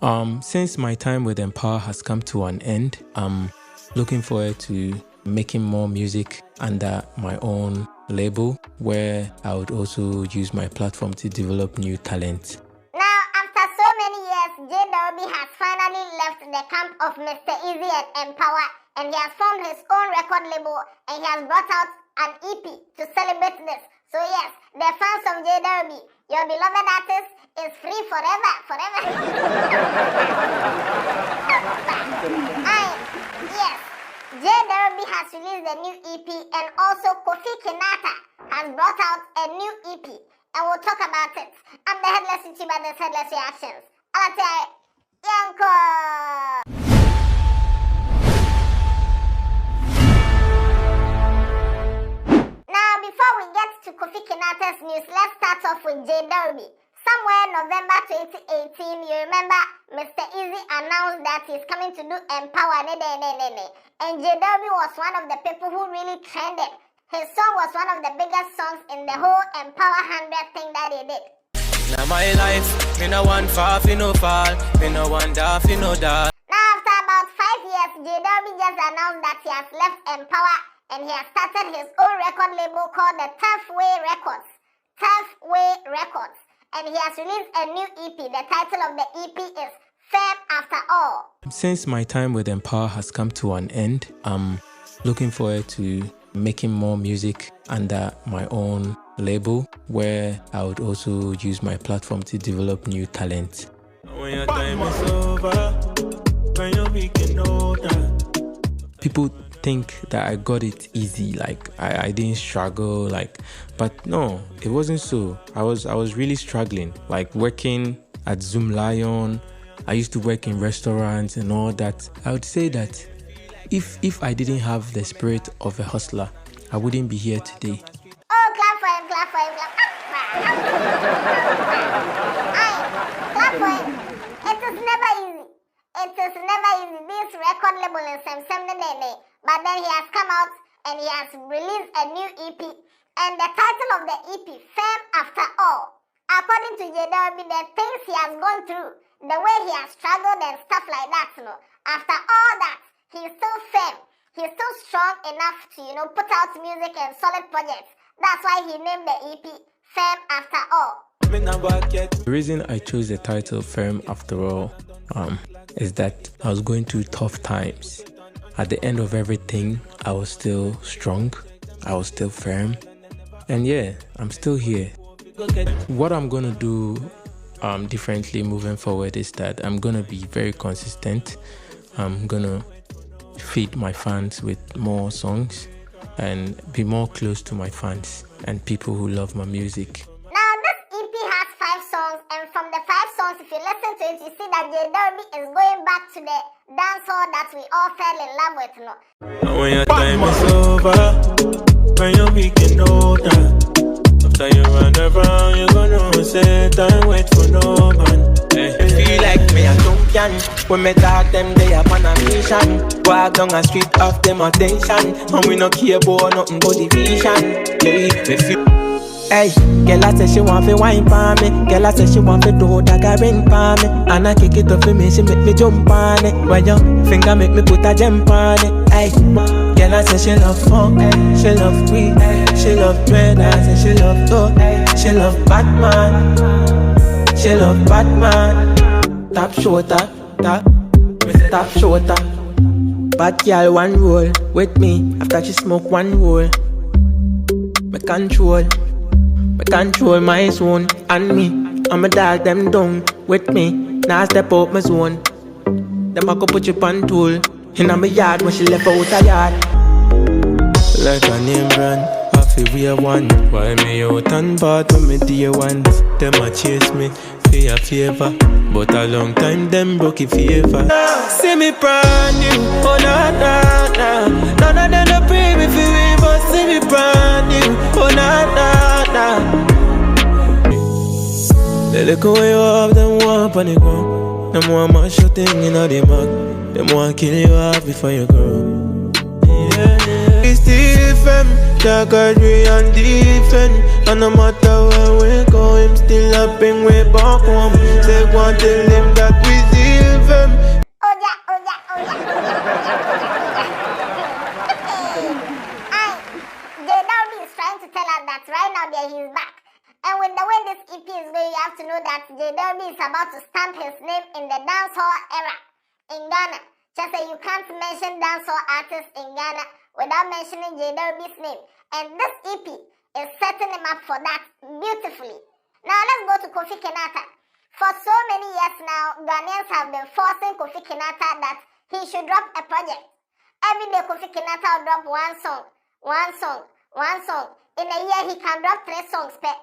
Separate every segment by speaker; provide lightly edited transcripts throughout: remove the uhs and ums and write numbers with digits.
Speaker 1: Since my time with Empawa has come to an end, I'm looking forward to making more music under my own label, where I would also use my platform to develop new talent.
Speaker 2: Now, after so many years, J Derobe has finally left the camp of Mr. Eazi and Empawa, and he has formed his own record label, and he has brought out an EP to celebrate this. So yes, the fans of J Derobe, your beloved artist is free forever. Yes, J Derobe has released a new EP, and also Kofi Kinaata has brought out a new EP, and we'll talk about it. I'm the Headless YouTuber, this Headless Reactions. Alatai, Yanko! Now, before we get to Kofi Kinaata's news, let's start off with J Derobe. Somewhere November 2018, you remember Mr. Eazi announced that he's coming to do Empawa, and J Derobe was one of the people who really trended. His song was one of the biggest songs in the whole Empawa 100 thing that he did.
Speaker 3: Now my life, me no want far, me no fall, me no want off, me no die.
Speaker 2: Now after about 5 years, J Derobe just announced that he has left Empawa and he has started his own record label called the Tough Way Records. And he has released a new EP. The title of the EP is Firm After All.
Speaker 1: Since my time with Empawa has come to an end, I'm looking forward to making more music under my own label, where I would also use my platform to develop new talent.
Speaker 3: When your time is over, when you're making older.
Speaker 1: People think that I got it easy, like I didn't struggle, but no, it wasn't so. I was really struggling, like working at Zoom Lion. I used to work in restaurants and all that. I would say that if I didn't have the spirit of a hustler, I wouldn't be here today.
Speaker 2: Oh, clap for him. Clap for him. It is never easy. This record label is something. But then he has come out and he has released a new EP. And the title of the EP, Firm After All. According to J Derobe, the things he has gone through, the way he has struggled and stuff like that, after all that, he's still firm. He's still strong enough to, put out music and solid projects. That's why he named the EP Firm After All.
Speaker 1: The reason I chose the title Firm After All is that I was going through tough times. At the end of everything, I was still strong, I was still firm, and yeah, I'm still here. What I'm gonna do differently moving forward is that I'm gonna be very consistent. I'm gonna feed my fans with more songs and be more close to my fans and people who love my music.
Speaker 2: Now this EP has 5 songs, and from the 5 songs, if you listen to it, you see that J Derobe is going back to the dancehall that we all fell in love with,
Speaker 3: When your time is over, when you're making older. After you run around, you're gonna say time wait for no man. Feel like me a champion. When me talk them, they up on a mission. Walk down a street of them attention, and we no care about nothing but the vision. Me feel. Hey, girl I say she want fi wine for me. Girl I say she want fi do that ring for me. And I kick it up for me, she make me jump on it. When your finger make me put a gem on it. Hey, girl I say she love funk, she love weed, she love dread, I say she love dope, she love Batman, she love Batman. Top shoulder, top shoulder. Bad girl one roll with me after she smoke one roll. Me control my zone and me. I'm a dog them down with me. Now step out my zone. Them I go put you on tool. In my yard when she left out a yard. Like a name brand, I feel we are one. Why me out and bad when me dear ones? Them a chase me for a favor, but a long time them broke it favor. See me brand new, oh na na na. None of them no pray me for me, but see me brand new, oh na na na. The little way you have them want on the ground. Them want mash your thing in the mug. Them want kill you off before you grow. We still fam, that guard we on defend. And no matter where we go, him still up bring way back home. Say one tell him that we see
Speaker 2: his name in the dancehall era in Ghana. Just say you can't mention dancehall artists in Ghana without mentioning J Derobie's name. And this EP is setting him up for that beautifully. Now let's go to Kofi Kinaata. For so many years now, Ghanaians have been forcing Kofi Kinaata that he should drop a project. Every day Kofi Kinaata will drop one song. In a year he can drop 3 songs per.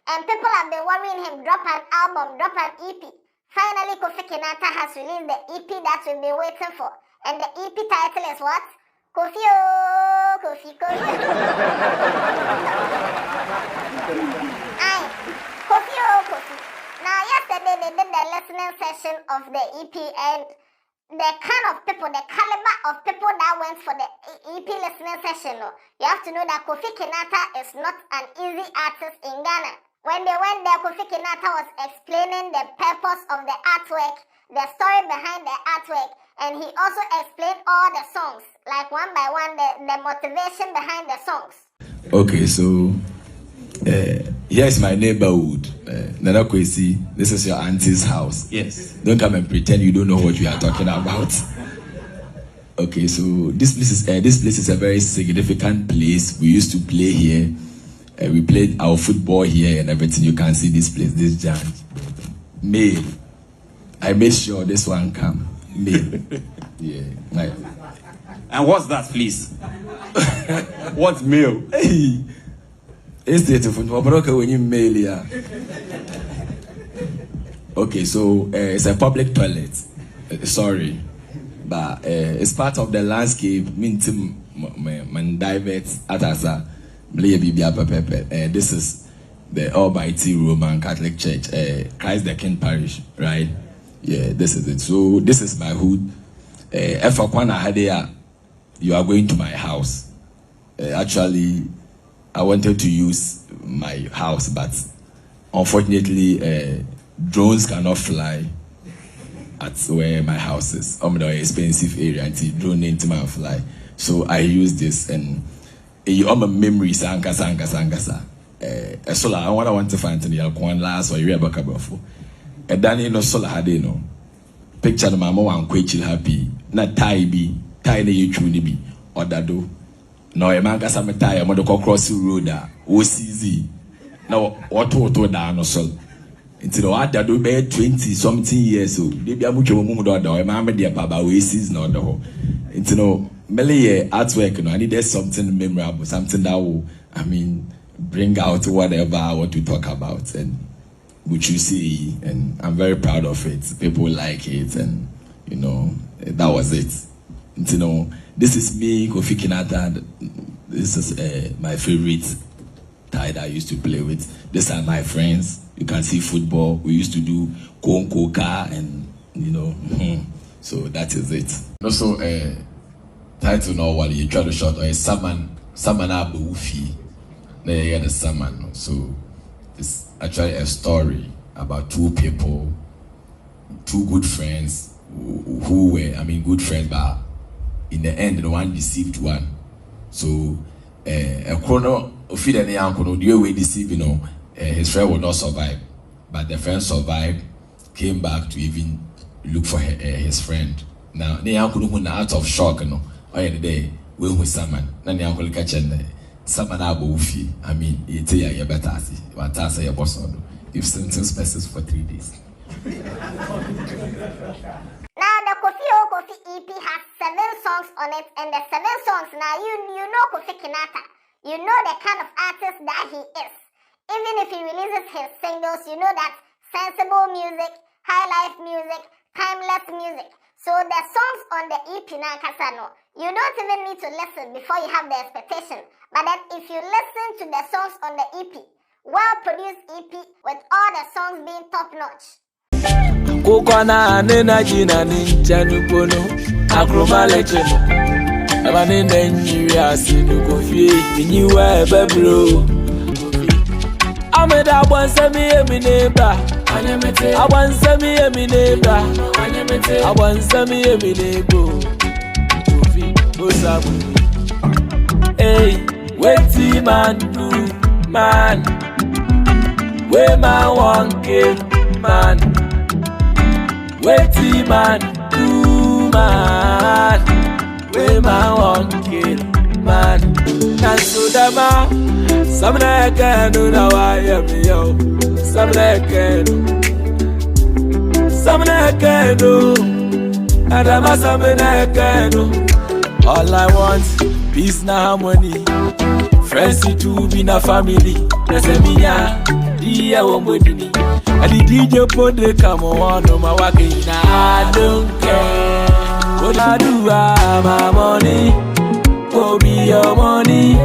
Speaker 2: And people have been worrying him, drop an album, drop an EP. Finally, Kofi Kinaata has released the EP that we've been waiting for. And the EP title is what? Kofi OO Kofi Kofi. Aye, Kofi OO Kofi. Now, yesterday they did the listening session of the EP, and the kind of people, the caliber of people that went for the EP listening session, you have to know that Kofi Kinaata is not an easy artist in Ghana. When they went there, Kofi Kinaata was explaining the purpose of the artwork, the story behind the artwork, and he also explained all the songs, like one by one, the motivation behind the songs.
Speaker 4: Okay, so here's my neighborhood. Nana Kwesi, this is your auntie's house.
Speaker 5: Yes.
Speaker 4: Don't come and pretend you don't know what we are talking about. Okay, so this place is a very significant place. We used to play here. We played our football here and everything. You can see this place, this giant. Mail. I made sure this one come. Mail. Yeah. Right.
Speaker 5: And what's that, please? What's mail?
Speaker 4: Hey. It's the football, but okay, when you mail here. Okay, so it's a public toilet. Sorry. But it's part of the landscape. Man divert atasa. This is the Almighty Roman Catholic Church, Christ the King Parish, right? Yeah, this is it. So this is my hood. If you are going to my house. Actually, I wanted to use my house, but unfortunately, drones cannot fly at where my house is. The expensive area until drone into my fly. So I use this and you my memories sankasa. Solar I want to find in the Alquan last or you ever before. A Danny no solar had no picture my mom and quite happy. Not tie be tiny you truly be or that do. No a man got tie a mother cross the road OCZ. Now what down no sol. Until the other do be 20 something years so they be able to move the door. Mamma dear Baba OCZ no the whole. Until no Melee artwork, I needed something memorable, something that will, bring out whatever I want to talk about, and which you see, and I'm very proud of it. People like it, and that was it. This is me, Kofi Kinaata. This is my favorite tie that I used to play with. These are my friends. You can see football. We used to do Konkoka, and so that is it. Also, title no while you try to short or a salmon abufi. There you get the salmon. So it's actually a story about two people, two good friends who were good friends, but in the end the one deceived one. So a chrono feed any uncle the way deceive, his friend will not survive. But the friend survived, came back to even look for his friend. Now the uncle who out of shock, oh yeah, the day we with salmon. Then the uncle catch and salmon abufi. It's a better. What I say, your boss if sentence passes for 3 days.
Speaker 2: Now the Kofi OO Kofi EP has 7 songs on it, and the 7 songs now you know Kofi Kinaata. You know the kind of artist that he is. Even if he releases his singles, you know that sensible music, high life music, timeless music. So the songs on the EP now, Kasano, you don't even need to listen before you have the expectation. But then if you listen to the songs on the EP, well-produced EP with all the songs being top-notch.
Speaker 6: I want some me neighbor. I want some me neighbor. Hey, wait see man do man. Where man want kill man. Waiting man, do man. We man won't kill man. And so the man, some like can do now I am yo. Some like can do. Some like can do. And I'm a some like can do. All I want, peace na harmony. Friends to be na family. That's a minya, dear woman. And the DJ put the come on, no my walking. I don't care. What I do, my money. Go be your money.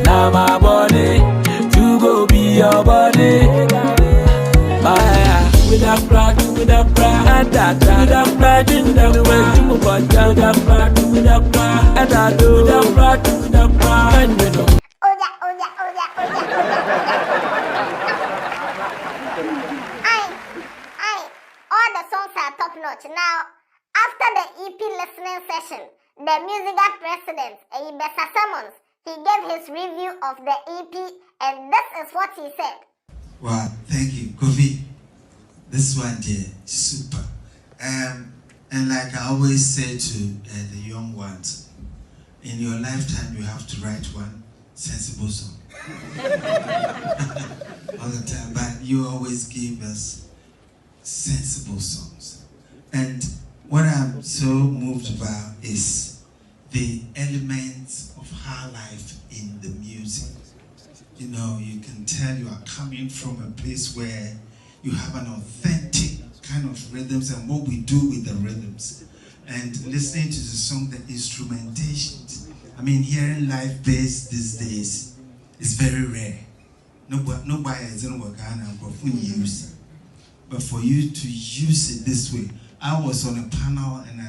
Speaker 6: Now my body. To go be your body. With a pride, and that, with a pride in the way to move on down the pride, with a pride, and I do the pride, and you know.
Speaker 2: All the songs are top notch. Now, after the EP listening session, the musical president, Ibesa Summons, he gave his review of the EP, and this is what he said.
Speaker 7: Wow, thank you, Kofi. This one there, super. And like I always say to the young ones, in your lifetime you have to write one sensible song. All the time, but you always give us sensible songs. And what I'm so moved about is the elements of high life in the music. You know, you can tell you are coming from a place where you have an authentic kind of rhythms and what we do with the rhythms. And listening to the song, the instrumentations. I mean, hearing live bass these days is very rare. Nobody is in Uganda and use it. But for you to use it this way, I was on a panel and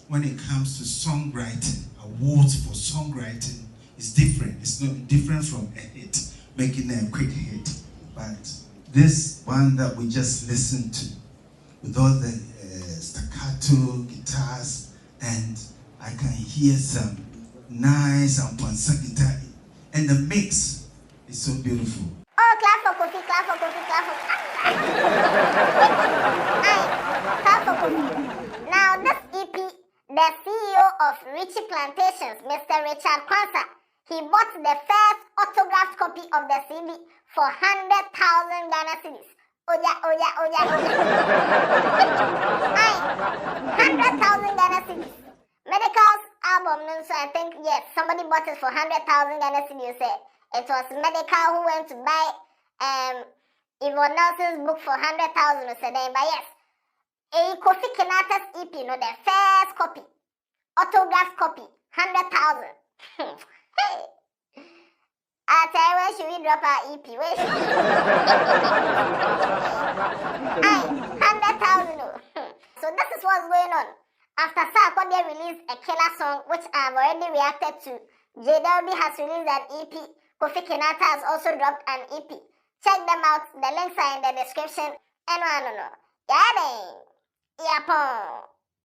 Speaker 7: when it comes to songwriting, awards for songwriting is different. It's not different from a hit, making a quick hit. But this one that we just listened to, with all the staccato guitars, and I can hear some nice and ponsa guitar, and the mix is so beautiful.
Speaker 2: Oh, clap for Kofi, clap for Kofi, clap for clap for Kofi. Now, this EP, the CEO of Richie Plantations, Mr. Richard Kwanzaa, he bought the first autographed copy of the CD for 100,000 Ghana cedis. Oya. 100,000 Ghana cedis. Medical's album, so I think, yes, somebody bought it for 100,000 Ghana cedis. It was Medical who went to buy Yvonne Nelson's book for 100,000. But yes, Kofi Kinaata's EP, the first copy, autographed copy, 100,000. Hey. I tell you, when should we drop our EP? Where should we? 100,000. So this is what's going on. After Sarkodie released a killer song, which I've already reacted to, J Derobe has released an EP. Kofi Kinaata has also dropped an EP. Check them out. The links are in the description. And I don't know. Yeah,